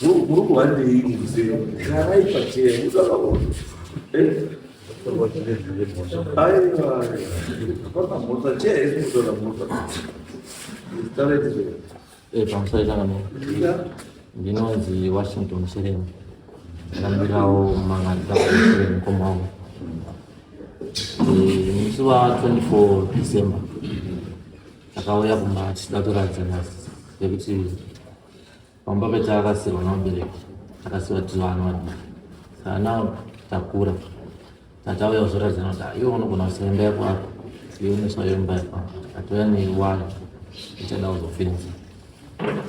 Grupo wandi cara ipatie uzalo aiwa kama moto che hizo la moto pamusaidzana ndinonzi Washington Sereni ndambirawo mang'adza Sereni komwawo musi wa 24 December takauya kumba tichidatoratidza ngekuti pamba petakasirwa namubereki takasiwa tiri vana vadiki sana takura tatauya kuzoradzana kuti iwe unogona kusaimba yako apa iwe unoswa yomba yapa atouya neiwaya ichada kuzofenza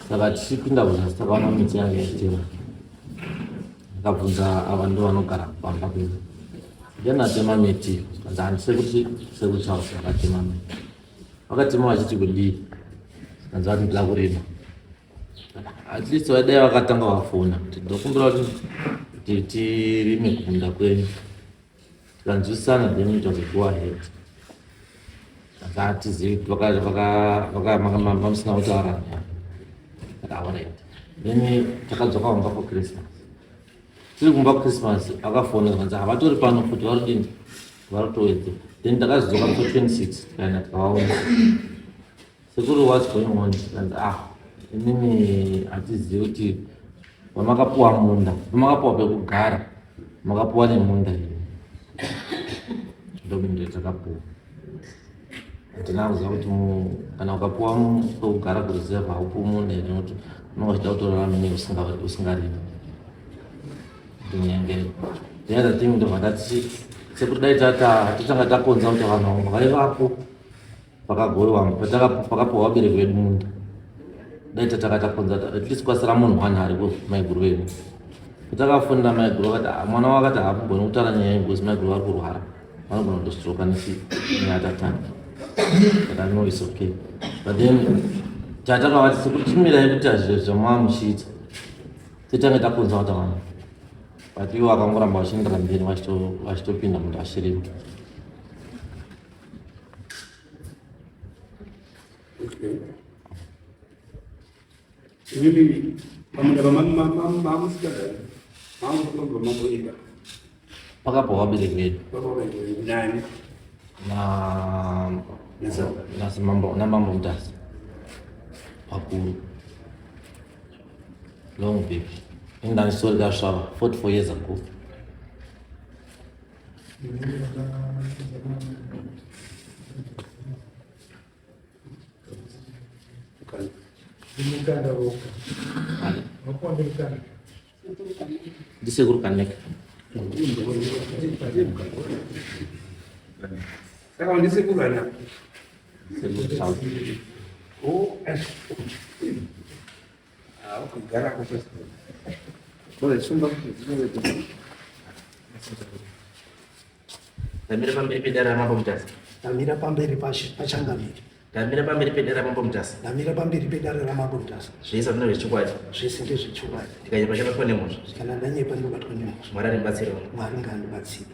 saka tichipinda kuzasi takaona miti yange yachitema ndakabvunza ava ndo vanogara pamba pedu ndenatema miti kanzi handise kuti sekuchausi vakatema miti vakatema vachiti kudii kanzi vati ndida kurima at least vadai vakatanga vafona kuti ndokumbira kuti tirime kunda kwenyu tikanzwisisana then ita kuti go ahead hatizivi kuti musina kutaura alright then takadzoka kumba for Christmas tiri kumba Christmas akafona kanzi havatori pano futi varudini varutowedze then takazodzoka for 26 tikaenda tikavaona sekuri what's going on kanzi inini hatizivi kuti vamakapuwa munda vamakapuwa pekugara makapuwa nemunda ndominde takapuwa ndinakuziva kuti kana ukapuwa pekugara kureserve haupu munda nekuti unonga uchida kutorarama usingarimi ndinyengere the other thing ndovakati sekuti dai titanga takonza kuti vanhu vaivapo pakagoriwa pakapuwa vabereki vedu munda dai tatakakonza at least kwasara munhu one ari maiguru vedu kutakafunda maiguru vakati mwana wakati haakugona kutaura nyaya because maiguru vari kurwara vanogona kutostroka neatatani but I know it's okay but then chatakavati sekuti chimirai kuti zviro zvamava muchiita titange takonza kuti vanhu but ivo vakangoramba vachiendera mberi vachitopinda munhu ashirima Ini pamoja mama ida. Pakapo wabereki vedu Nani? na mambo mutasi pakuru long baby indanistori kasvava 44 years ago ndisekuru kaneka Saka ndisekuru ana. sekuru south Ukigara kwa pesa. kole chumba ndamira pamberi pedare ramambo mutasi Ndamira pamberi pachangamiri. ndamira pamberi pedare ramambo mutasi Ndamira pamberi pedare ramambo mutasi. zvese zvino zvechokwadi Zvese ndezvechokwadi. ndikanyapa chakaitwa nemhosva Kana ndanyepa ndinobatwa nemhosva. mwari aribatsirawo Mwari ngaandibatsire.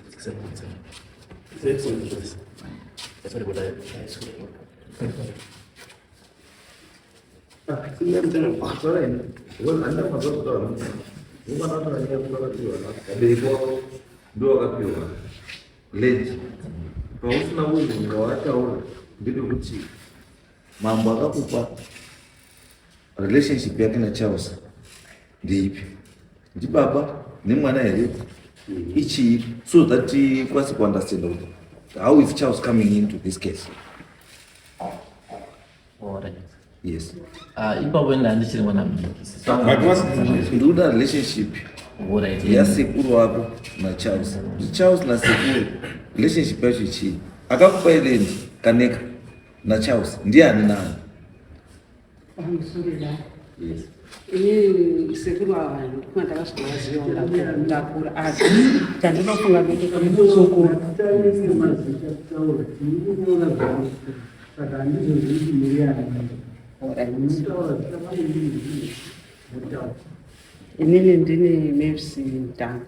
ndo wakapiwa leti pausina unhu ngawataura ndepekuti mambo akakupa relationship yake na Charles ndeipi ndibaba nemwana here ichiipi so that tikwanise kuunderstand kuti how is Charles coming into this case. Alright. Yes. Ipapo ndichiri mwana mudiki ndikuda relationship yasekuru wako na Charles na sekuru relationship yacho chii akakupa ilendi kaneka na Charles ndiani nani? Yes. Ini sekuru avanhu ndakazviziva ndakura asi chandinofunga ndechekumusokuru inini ndini Mavis Mtanga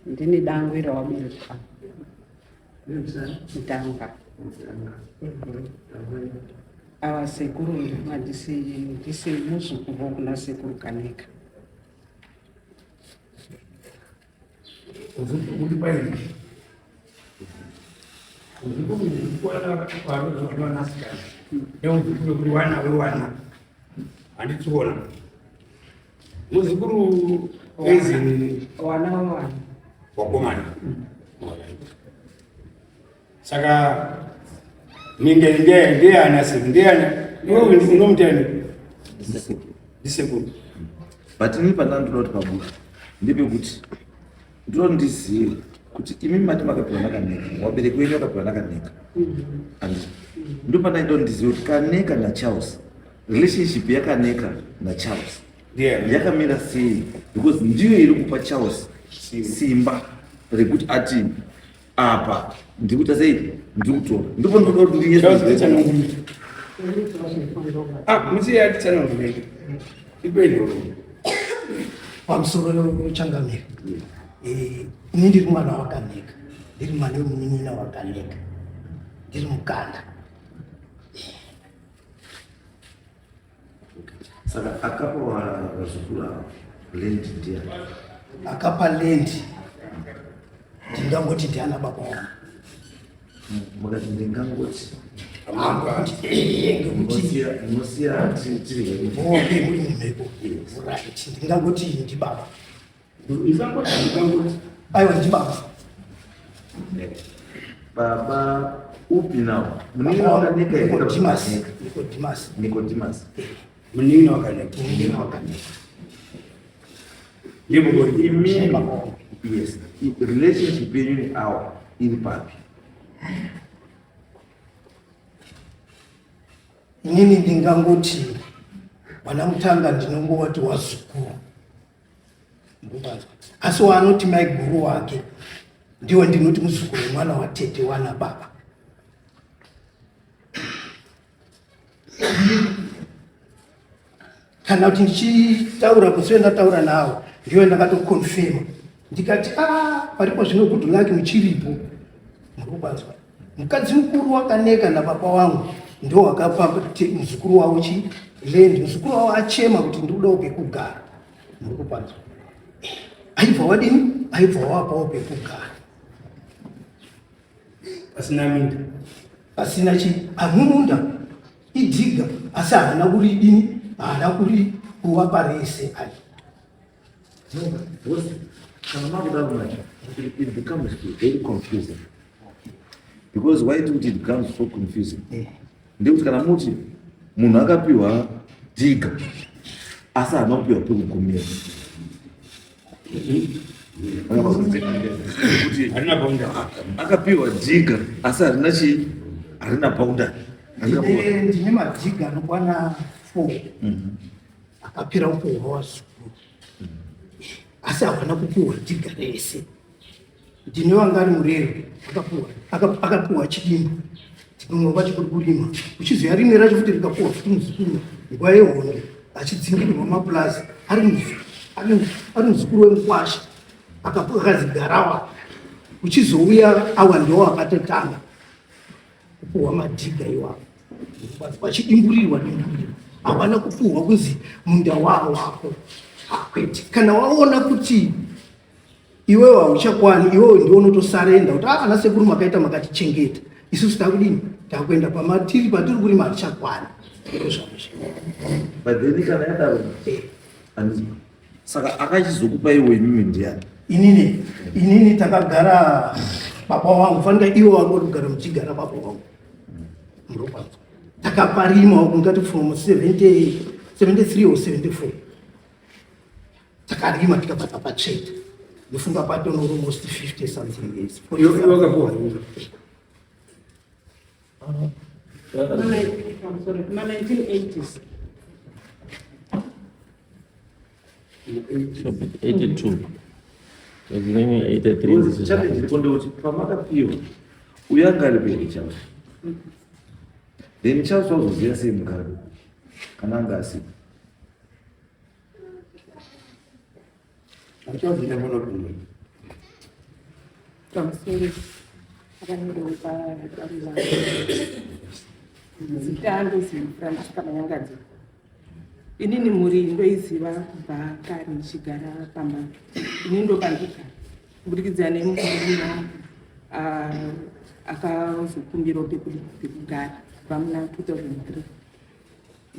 ndini dangwe rawabereka Mtanga ava sekuru ndisi muzukuru kuna sekuru Kaneka. Kuti paini uzikuanasikana neuzukuru kuti wana wewana handitsuona muzukuru ezini Wana wawana wakomana saka ndiana iwe unomutani ndisekuru but ini pandandinoti pabuka ndepekuti ndinoti ndizive kuti imi mati makapiwa nakaneka, wabereki wenyu wakapiwa nakaneka, ndo pandaindoti ndizive kuti Kaneka naCharles relationship yakaneka naCharles yakamira sei, because ndiyo iri kupa Charles simba rekuti ati apa ndikuita sei ndikutora, ndipo ndoda kuti ndinyese musiyatitsananguleke ipendolo pamusoro wechangamire ini ndiri mwana wakaneka, ndiri mwana wemunin'ina wakaneka, ndiri mukanda. saka akapa vazukuru lendi ndiani? Akapa lendi ndingangoti ndiana baba wangu. Mukati ndingangoti ngekuti munosiya tiri oke muri mumhepo right, ndingangoti ndi baba. Aiwa ndi baba. baba upi nawo? Munina wakaneka Nicodemus. munini wakaneka yes, relationship yenyu ni awa iri papi? Inini ndingangoti wana Mutanga ndinongoti wazukuru, asi wanoti mai guru wake ndiwo ndinoti muzukuru mwana watete wana baba. Kana kuti ndichitaura kuswe ndataura nawo ndiwe ndakatokonfirma ndikati paripo zvino good luck muchiripo. Murikwanzwa mukadzi mukuru wakaneka nababa wangu ndo wakapa muzukuru wavo chilendi, muzukuru wavo achema kuti ndikudawo pekugara. Murikwanzwa aibva wadini, aibva wapawo pekugara pasina minda pasina amumunda idhiga, asi haana kuri dini, haana kuri kuvapa rese ai. It becomes very confusing. Because why do it becomes so confusing? Ndekuti kana muti munhu akapiwa dhiga asi haana kupiwa pekugumira, harina bonda akapiwa dhiga asi harina boundary. Ndine madhiga anokwana 4 akapera upohwa wazukuru, asi havana kupiwa dhiga rese. Ndine wanga ari murero akapiwa chidimbu, tinomwe vachikuri kurima, uchizoya rimwe racho futi rikapiwa futi muzukuru nguva yehondo achidzingirirwa mapulazi, ari muzukuru wemukwasha akazi garawa, uchizouya awa ndo akatotanga kupiwa madhiga iwapo vachidimburirwa havana kupiwa kunzi munda wavo wako akwete. Kana waona kuti iwewe hauchakwani, iwewe ndio unotosarenda kuti ana sekuru makaita makatichengeta, isusu takudini takuenda pamatiri patiri kurima hatichakwani. But then kana yadaro saka akachizokupa iwe mimi ndiani? Inini takagara baba wangu, fanika iwe wako kugara muchigara baba wangu. Muropazwa takaparima wakungati from 73 or 74 takarima tikapata pachete nifunga pato no almost 50 something years. wakapoa kuma 1980s 82 83 ndikuti pamakapiwa uyo anga ari peri Charles, then Charles wazoziya sei mugaro kana anga asipo? achazina munopinda pamusoro akanyorwa zita ndozi Francisca Manyangadzi. Inini muri ndoiziva kubva kare ndichigara pamba. Ini ndopandika kubudikidza nemurume akazokumbira pekugara kubva muna 2003.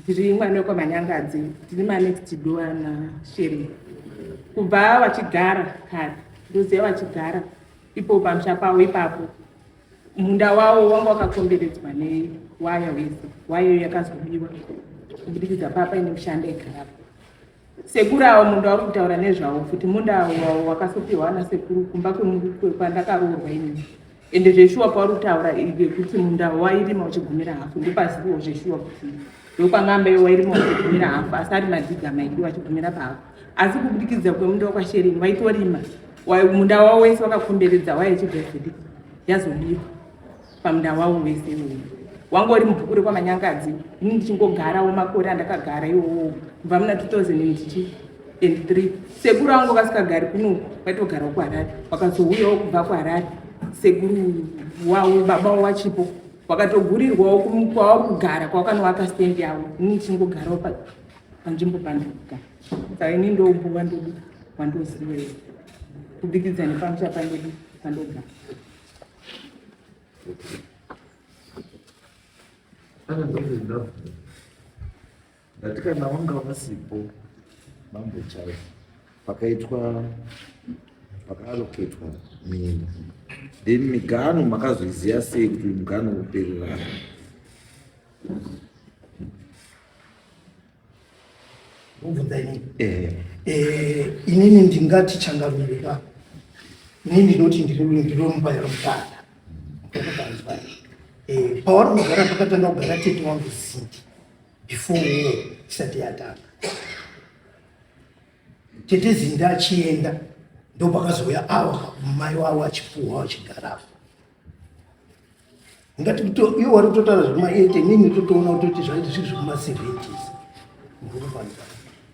Ndiri mwana wekwaManyangadzi, ndiri ma-next door naSherry. Kubva vachigara kare, ndoziva vachigara ipo pamusha pavo ipapo. Munda wavo wanga wakakomberedzwa newaya wese. Waya iyo yakazobiwa kubudikidza papa ine mushanda igarapo. Sekuru avo munda wari kutaura nezvavo futi munda wavo wakasopiwa nasekuru kumba kwandakaroorwa inini. Ende zveshuwa pavari kutaura kuti munda wairima uchigumira hafu ndopasiwo zveshuwa kuti ndokwangambe wairima uchigumira hafu asi ari madhiga maidi wachigumira pahafu. Asi kubudikidza kwemunda wakwaSherry waitorima munda wavo wese wakakomberedza waya yechibhezedi yazobiwa pamunda wavo wese iwowo. Wanga uri mubhuku rekwaManyangadzi. Ini ndichingogarawo makore andakagara iwowo kubva muna 2003. Sekuru vangu vasikagari kuno vaitogarawo kuHarare, vakazouyawo kubva kuHarare. Sekuru wavo baba wavo vachipo vakatogurirwawo kwavari kugara kwavakanowaka stendi yavo. Ini ndichingogarawo panzvimbo pandogara. Saka ini ndombuva ndodu wandoziva kubudikidza nepamusha pandodu pandogara. Katika na wanga wasipo mambo chao pakaloketwa minda then migano makazoiziya sei kuti mugano uperera? Inini ndingati changamirika. Inini ndinoti ndinomubayira mutanda. Pavari kugara pakatanga kugara tete wangu Zindi before war isati yatanga. Tete Zindi achienda ndopakazouya awa mai wavo achipuwa vachigarapo. Ngati iwo vari kutotaura zvekuma80 inini totoona kutoti zvaiti zviri zvekuma70s.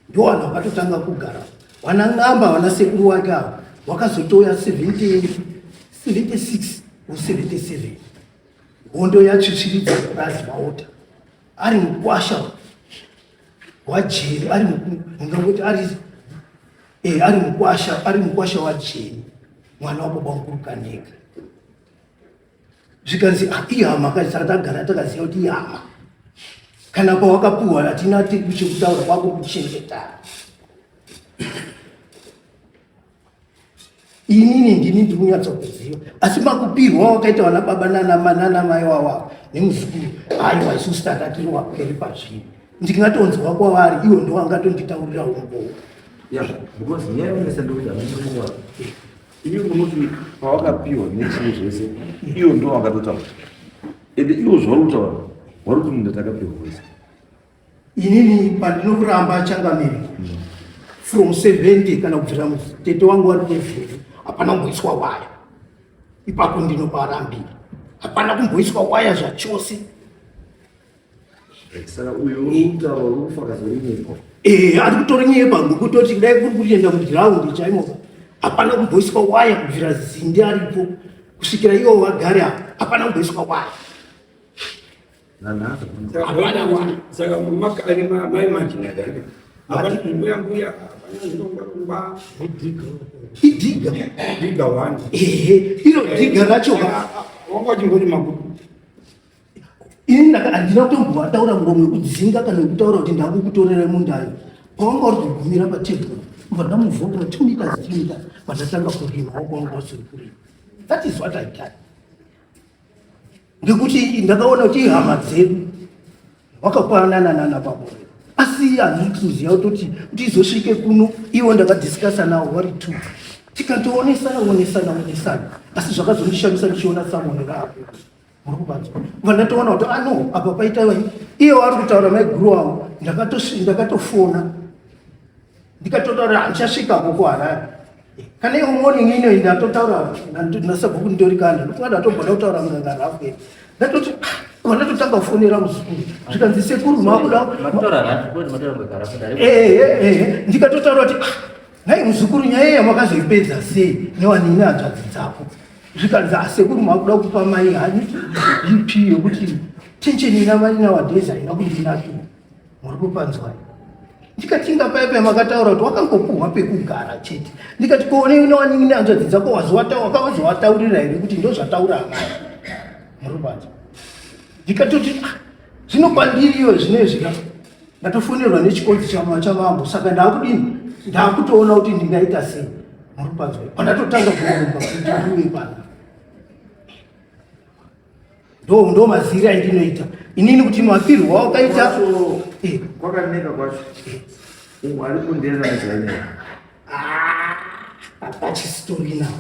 Ndio vanhu vakatotanga kugara. Vanang'amba vanasekuru wake avo vakazotoya 76 or 77. Hondo yatsvitsviridza kurazi maota ari mukwasha wajeni, ari mukwasha wajeni, mwana wababa mukuru Kaneka. Zvikanzi ihama kazi saka tagara takaziva kuti ihama. Kana pawakapuhwa hatina chekutaura kwako kuchengetana. Inini ndini ndikunyatsokuziva, asi makupirwa wakaita vana baba nana mai wavo nemuzukuru aiwa isusu takatirwa keri pazvino. Ndingatonzwa kwavari iwo ndo wangatonditaurira umbowo. Because nyenyesa ndokuti amuwa iyo nomuti pawakapiwa nechii zvese iyo ndo wakatotaura. Ende iwo zvari kutaura vari kuti munhu takapiwa kwese. Inini pandinokuramba changamirika from 70 kana kubvira mutete wangu wari kuvhiri hapana kumboiswa waya. Ipapo ndinoparambira hapana kumboiswa waya zvachose. Saka uyo utaura urikufakazorinyepa. Ari kutorinyepa ngokutoti kudai kuri kuenda mugiraundi chaimo hapana kumboiswa waya kubvira Zindi aripo kusvikira iwo vagare hapana kumboiswa waya. Saka mumakare maimajinadari mbuya Idiga wani. Ilo diga racho wangati ngori magudu. Ini andina kutombo ataura ngomwe kudzinga kana kutaura kuti ndakukutorera mundayo. Pawanga uri kugumira patebhuru mbada muvhonga 2 meters 3 meters patatanga kurima wakwanga wasiri kurima. That is what I done. Ngekuti ndakaona kuti hama dzedu wakapanana pabore. Asi handikuziva kuti izosvike kuno iwo ndakadhiskasa navo vari 2. Tikatoonesana asi zvakazondishamisa ndichiona samonera apo. Muri kubanzwa vandatoona kuti apa paita iye vari kutaura maiguru avo ndakatofona ndikatotaura handichasvikako kuHarare. Kana iwo morning ino ndatotaura nasabhuku ndorikanda ndokungada atogona kutaura mungangarafu ndatoti vandatotanga kufonera muzukuru zvikanzi sekuru makuda ndikatotaura kuti hai muzukuru nyaya yamakazoipedza sei newanini hanzvadzi dzako. Zvikanzi sekuru makuda kupa mai hani ipi yokuti tensheni ina wadheza ina kuti ndinatu muri kupanzwa. Ndikatinga paipe makataura kuti wakangopuhwa pekugara chete. Ndikati kuone unowaningi hanzvadzi dzako wakawazowataurira here kuti ndozvataura amai muri kupanzwa. Ndikatoti zvinokwandiriyo zvinezvi ndatofonerwa nechikodzi chamambo saka ndakudini ndakutoona kuti ndingaita sei muri kupanzwa. Pandatotanga kuomba kuti ndiwe pana ndo maziri aindinoita inini kuti mapirwa wakaita kwakaneka kwacho ari kundienda nezvaine apachistori nao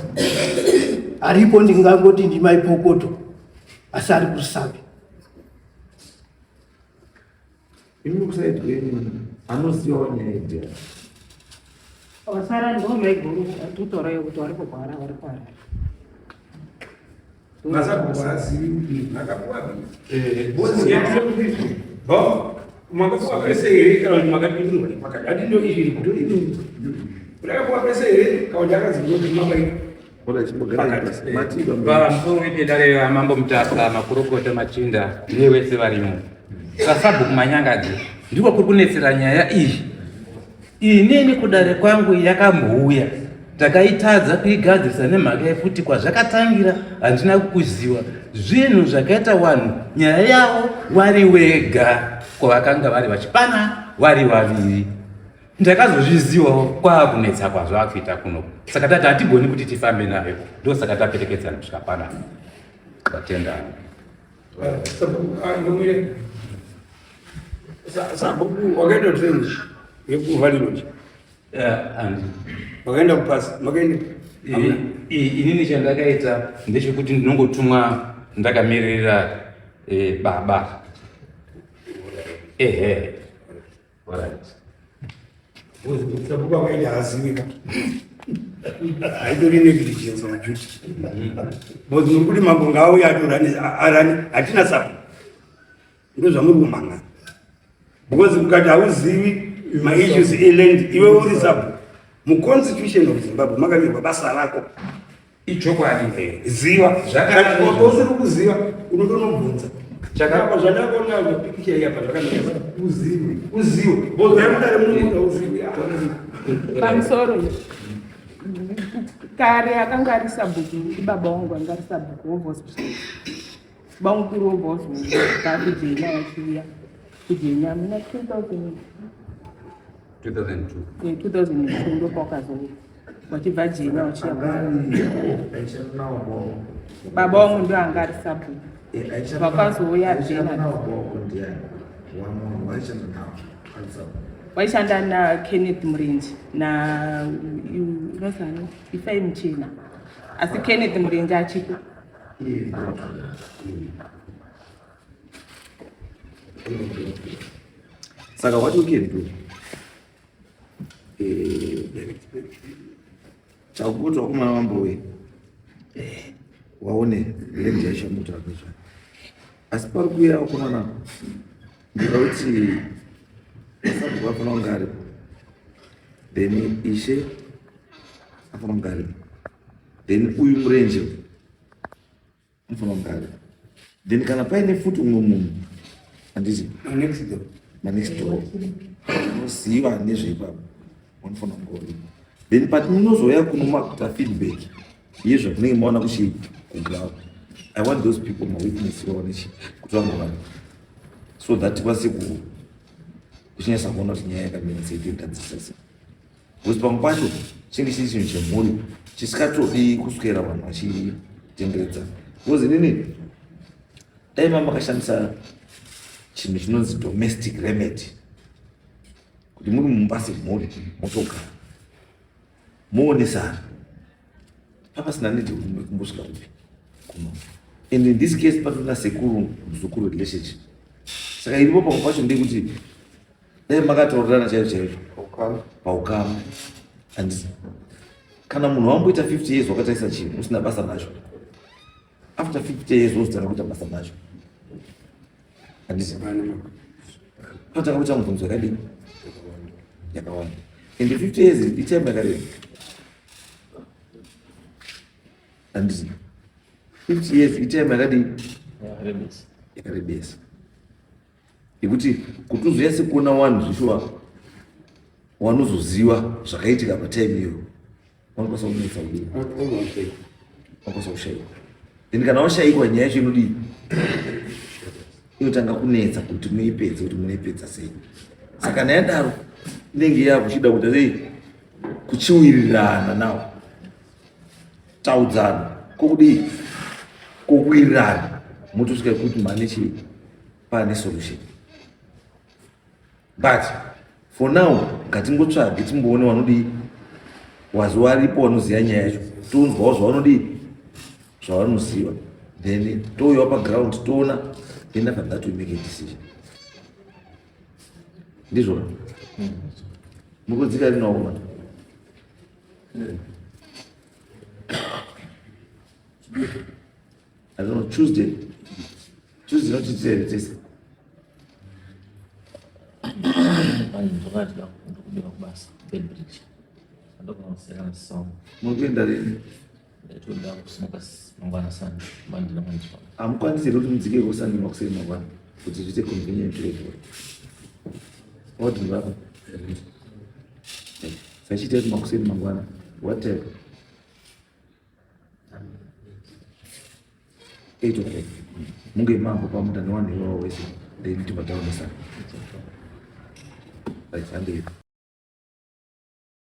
aripo ndingangoti ndimaipokoto asi ari kurusavi imi kusaidweni anosiyawo nyaidea wasara ndo maiguru tutorayo kuti vari kugwara vari kwara pamusoro mambo mutasa makurukota machinda ndiye wese varimo sasabuku manyangadzi ndiko kuri kunetsera nyaya iyi inini kudare kwangu yakambouya takaitadza kuigadzirisa nemhaka yekuti kwazvakatangira handina kuziva zvinhu zvakaita vanhu nyaya yavo vari wega kwavakanga vari vachipana vari vaviri. Ndakazozvizivawo kwaakunetsa kwazvo akuita kuno saka tati hatigoni kuti tifambe nayo ndosaka taperekedzana kusvika panapa vatendana. Sabuku wakaenda training yekuvaliroji wakaenda kupasa makaenda inini chandakaita ndechekuti ndinongotumwa ndakamirira baba sabuku wakaenda hazivika haitori negligence majuti bozi muri kuti mambo ngaauya arani hatina sabu ndo zvamuri kumhanga because ukati hauzivi maissues eland iwe uri sabu muconstitution of Zimbabwe makanyorwa basa rako ichokwadi ziva usiri kuziva unodonobvunza chakapa zvandakaona mapikicha iyapa zvakanaka uzive bozvaimudare munhu uzivi pamusoro kare akanga ari sabhuku ibaba wangu anga ari sabhuku wovhospital bamukuru wovhospital kakujenya wachiuya kujenya muna 2002 ndokwakazouya wachibva jenya wachiya baba wangu ndo anga ari sabhuku wakazouya jena waishanda naKenneth Murenje naunozani Ifai Muchena asi Kenneth Murenje achipo saka what you can do chakutwa kumwana mambowe waone lendi yashamuta kwacho asi pari kuya kumwana ndikauti sabu afuna ngari then ishe afuna ngari then uyu Murenje afuna ngari then kana paine futi umwe munhu handiti next door unoziva nezveipapo unofana ngori then but munozoya kunomakuta feedback yezvakunenge maona kuchigogawa. I want those people mawitness vaonechi kuti vangovani so that vase kuchinyasa kuona kuti nyaya yakamira sei toitadzisasa because pamwe pacho chinge chiri chinhu chemhuri chisikatodi kuswera vanhu vachitenderedza because inini dai mamakashandisa chinhu chinonzi domestic remedy kuti muri mumbasi mhuri motogara moonesana papasina nedi kumbosvika upi kuno and in this case patona sekuru muzukuru relationship saka iripo pamwe pacho ndekuti dai makataurirana chaizvo chaizvo paukama and kana munhu wamboita 50 years wakatarisa chinhu usina basa nacho after 50 years wozotanga kuita basa nacho handisi patanga kuita mubvunzo yakadini yakawanda and 50 years itime yakareba handisi 50 years itime yakadini yakarebesa yekuti kuti uzoyase kuona wanhu zvishwa wanozoziva zvakaitika patime iyo wanokwanisa kunetsa kudii, wanokwanisa kushayikwa. Then kana washayikwa nyaya yacho inodii, inotanga kunetsa kuti muipedze, kuti munoipedza sei. Saka kana yadaro inenge yakuchida kuti sei kuchiwirirana nawo, taudzana kokudii, kokuwirirana motosvika kuti mane chii, pane solution. But for now ngatingotsvage timboone vanodii, waziva aripo wanoziva nyaya yacho, tonzwawo zvavanodii, zvavanoziva, then touyawo paground toona, then after that we make a decision. Ndizvo mukudzika rinoona. I don't know, Tuesday notitia tese. Mukuenda rini? Hamukwanisi kuti mudzike kusani makuseni mangwana kuti zviite convenient level. What do you have? Sachita kuti makuseni mangwana whatever 8 o'clock munge mambo pamutani wanu iwawo wese then tibataonesana. Right,